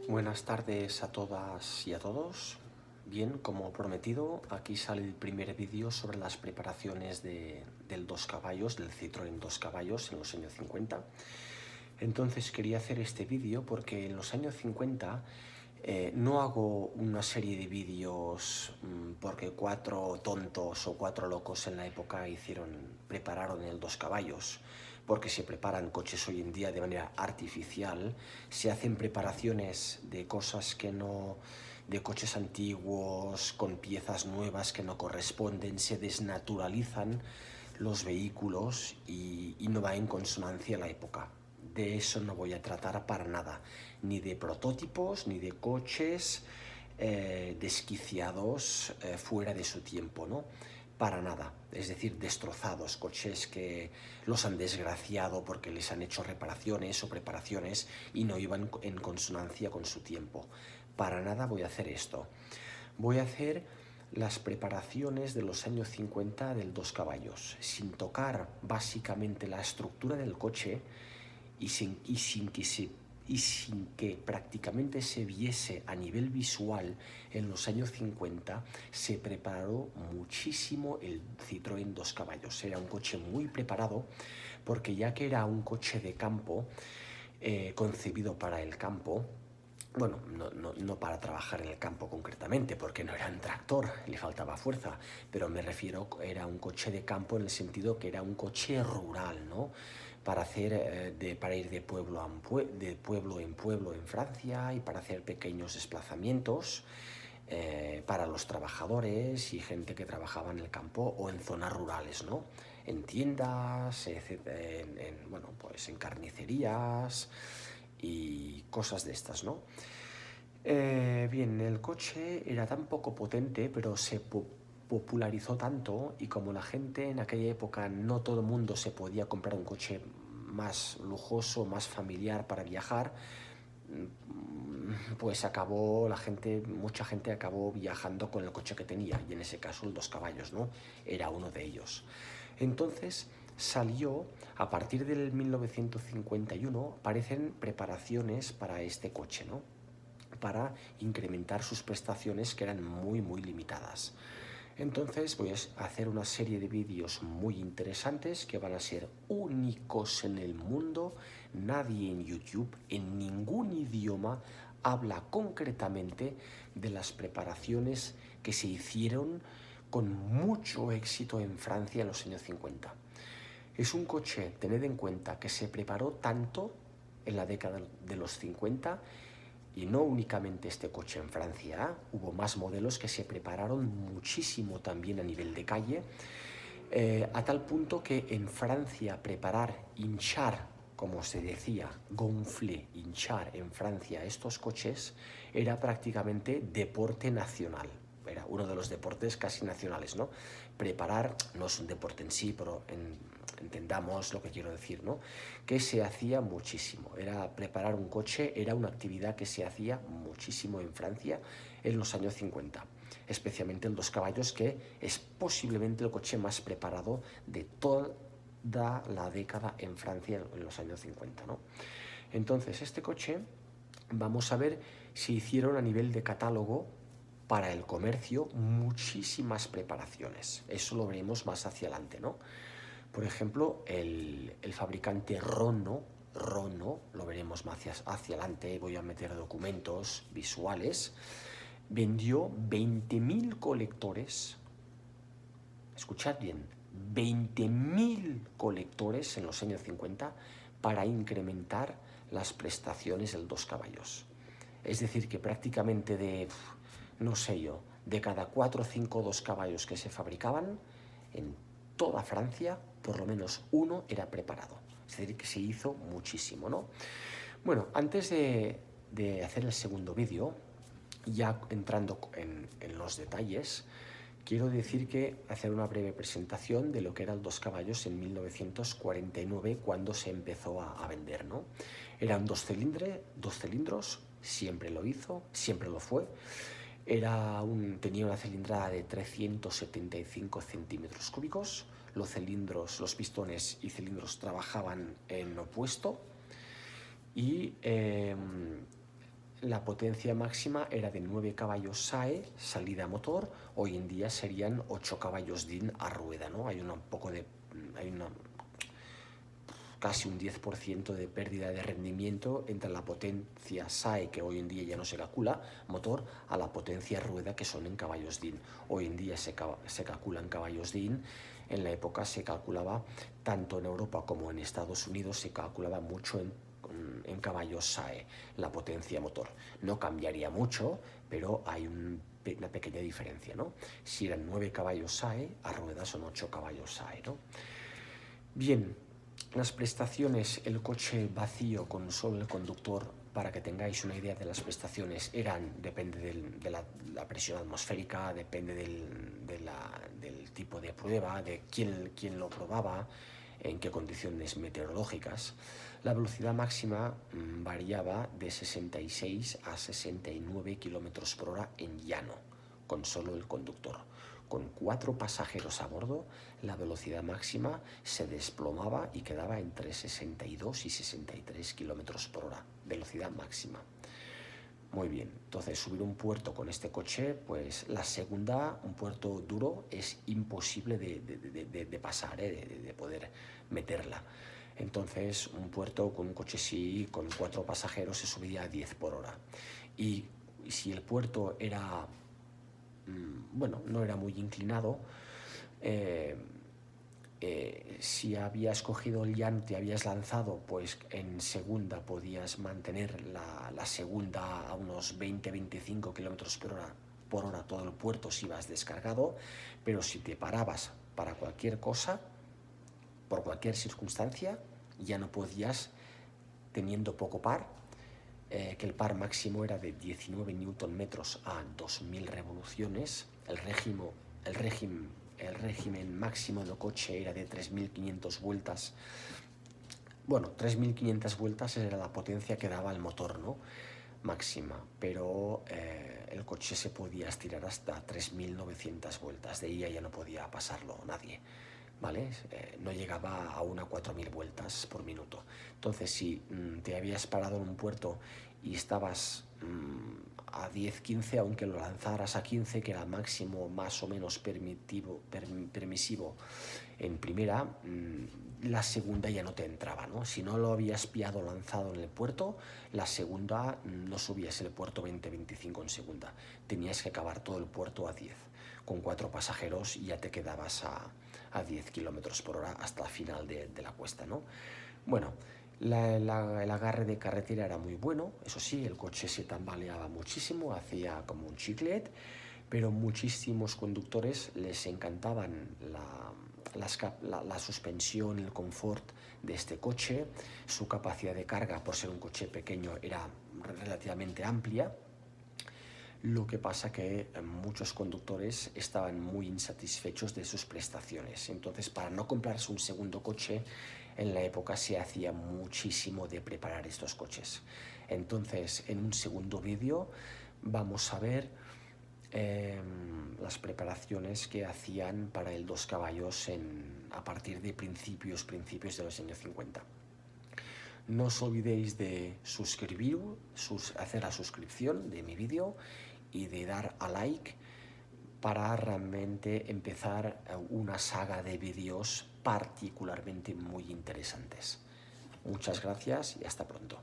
Buenas tardes a todas y a todos. Bien, como prometido, aquí sale el primer vídeo sobre las preparaciones del dos caballos, del Citroën dos caballos en los años 50. Entonces quería hacer este vídeo porque en los años 50 no hago una serie de vídeos porque cuatro tontos o cuatro locos en la época prepararon el dos caballos, porque se preparan coches hoy en día de manera artificial, se hacen preparaciones de cosas que no, de coches antiguos con piezas nuevas que no corresponden, se desnaturalizan los vehículos y no va en consonancia la época. De eso no voy a tratar para nada, ni de prototipos, ni de coches desquiciados fuera de su tiempo, ¿no? Para nada, es decir, destrozados, coches que los han desgraciado porque les han hecho reparaciones o preparaciones y no iban en consonancia con su tiempo. Para nada voy a hacer esto. Voy a hacer las preparaciones de los años 50 del dos caballos, sin tocar básicamente la estructura del coche y sin que prácticamente se viese a nivel visual. En los años 50 se preparó muchísimo el Citroën dos caballos. Era un coche muy preparado porque ya que era un coche de campo, concebido para el campo, bueno, no para trabajar en el campo concretamente, porque no era un tractor, le faltaba fuerza, pero me refiero, era un coche de campo en el sentido que era un coche rural, ¿no? Para para ir de pueblo en pueblo en Francia y para hacer pequeños desplazamientos para los trabajadores y gente que trabajaba en el campo o en zonas rurales, ¿no? En tiendas, bueno, pues en carnicerías y cosas de estas, ¿no? Bien, el coche era tan poco potente, pero se popularizó tanto, y como la gente en aquella época no todo el mundo se podía comprar un coche más lujoso, más familiar para viajar, pues mucha gente acabó viajando con el coche que tenía, y en ese caso el dos caballos, ¿no? Era uno de ellos. Entonces salió, a partir del 1951, aparecen preparaciones para este coche, ¿no? Para incrementar sus prestaciones, que eran muy limitadas. Entonces voy a hacer una serie de vídeos muy interesantes que van a ser únicos en el mundo. Nadie en YouTube, en ningún idioma, habla concretamente de las preparaciones que se hicieron con mucho éxito en Francia en los años 50. Es un coche, tened en cuenta, que se preparó tanto en la década de los 50. Y no únicamente este coche en Francia, hubo más modelos que se prepararon muchísimo también a nivel de calle, a tal punto que en Francia hinchar, como se decía, gonfler, hinchar en Francia estos coches, era prácticamente deporte nacional. Era uno de los deportes casi nacionales, ¿no? Preparar no es un deporte en sí, pero entendamos lo que quiero decir, ¿no? Que se hacía muchísimo. Preparar un coche era una actividad que se hacía muchísimo en Francia en los años 50, especialmente el dos caballos, que es posiblemente el coche más preparado de toda la década en Francia en los años 50, ¿no? Entonces, este coche, vamos a ver si hicieron a nivel de catálogo para el comercio muchísimas preparaciones. Eso lo veremos más hacia adelante, ¿no? Por ejemplo, el fabricante Renault, lo veremos más hacia adelante, voy a meter documentos visuales, vendió 20.000 colectores, escuchad bien, 20.000 colectores en los años 50 para incrementar las prestaciones del dos caballos. Es decir, que prácticamente no sé yo, de cada 4 o 5 dos caballos que se fabricaban, en toda Francia, por lo menos uno era preparado. Es decir, que se hizo muchísimo, ¿no? Bueno, antes de hacer el segundo vídeo, ya entrando en los detalles, quiero hacer una breve presentación de lo que era el dos caballos en 1949, cuando se empezó a vender, ¿no? Eran dos cilindros, siempre lo hizo, siempre lo fue. Tenía una cilindrada de 375 centímetros cúbicos. Los pistones y cilindros trabajaban en opuesto, y la potencia máxima era de 9 caballos SAE, salida a motor. Hoy en día serían 8 caballos DIN a rueda, ¿no? Hay casi un 10% de pérdida de rendimiento entre la potencia SAE, que hoy en día ya no se calcula, motor, a la potencia rueda, que son en caballos DIN. Hoy en día se calcula en caballos DIN. En la época se calculaba, tanto en Europa como en Estados Unidos, se calculaba mucho en caballos SAE, la potencia motor. No cambiaría mucho, pero hay una pequeña diferencia, ¿no? Si eran 9 caballos SAE, a rueda son 8 caballos SAE, ¿no? Bien, las prestaciones, el coche vacío con solo el conductor, para que tengáis una idea de las prestaciones, depende de la presión atmosférica, depende del tipo de prueba, de quién lo probaba, en qué condiciones meteorológicas. La velocidad máxima variaba de 66 a 69 km por hora en llano, con solo el conductor. Con 4 pasajeros a bordo, la velocidad máxima se desplomaba y quedaba entre 62 y 63 km por hora, velocidad máxima. Muy bien, entonces subir un puerto con este coche, pues la segunda, un puerto duro, es imposible de pasar, de poder meterla. Entonces un puerto con un coche así, con 4 pasajeros, se subía a 10 por hora. Y si el puerto era, bueno, no era muy inclinado, si habías cogido el llano, te habías lanzado, pues en segunda podías mantener la segunda a unos 20-25 km por hora todo el puerto si ibas descargado, pero si te parabas para cualquier cosa, por cualquier circunstancia, ya no podías, teniendo poco par, que el par máximo era de 19 Nm a 2000 revoluciones, el régimen máximo del coche era de 3500 vueltas. Bueno, 3500 vueltas era la potencia que daba el motor, ¿no? Máxima, pero el coche se podía estirar hasta 3900 vueltas, de ahí ya no podía pasarlo nadie, ¿vale? No llegaba a 4000 vueltas por minuto. Entonces, si te habías parado en un puerto y estabas a 10-15, aunque lo lanzaras a 15, que era el máximo más o menos permisivo en primera, la segunda ya no te entraba, ¿no? Si no lo habías pillado lanzado en el puerto, la segunda no subías el puerto 20-25 en segunda. Tenías que acabar todo el puerto a 10. Con 4 pasajeros y ya te quedabas a 10 km por hora hasta el final de la cuesta, ¿no? Bueno, el agarre de carretera era muy bueno, eso sí, el coche se tambaleaba muchísimo, hacía como un chiclet, pero muchísimos conductores les encantaban la suspensión, el confort de este coche. Su capacidad de carga, por ser un coche pequeño, era relativamente amplia. Lo que pasa que muchos conductores estaban muy insatisfechos de sus prestaciones. Entonces, para no comprarse un segundo coche, en la época se hacía muchísimo de preparar estos coches. Entonces, en un segundo vídeo vamos a ver las preparaciones que hacían para el 2 caballos a partir de principios de los años 50. No os olvidéis de hacer la suscripción de mi vídeo y de dar a like para realmente empezar una saga de vídeos particularmente muy interesantes. Muchas gracias y hasta pronto.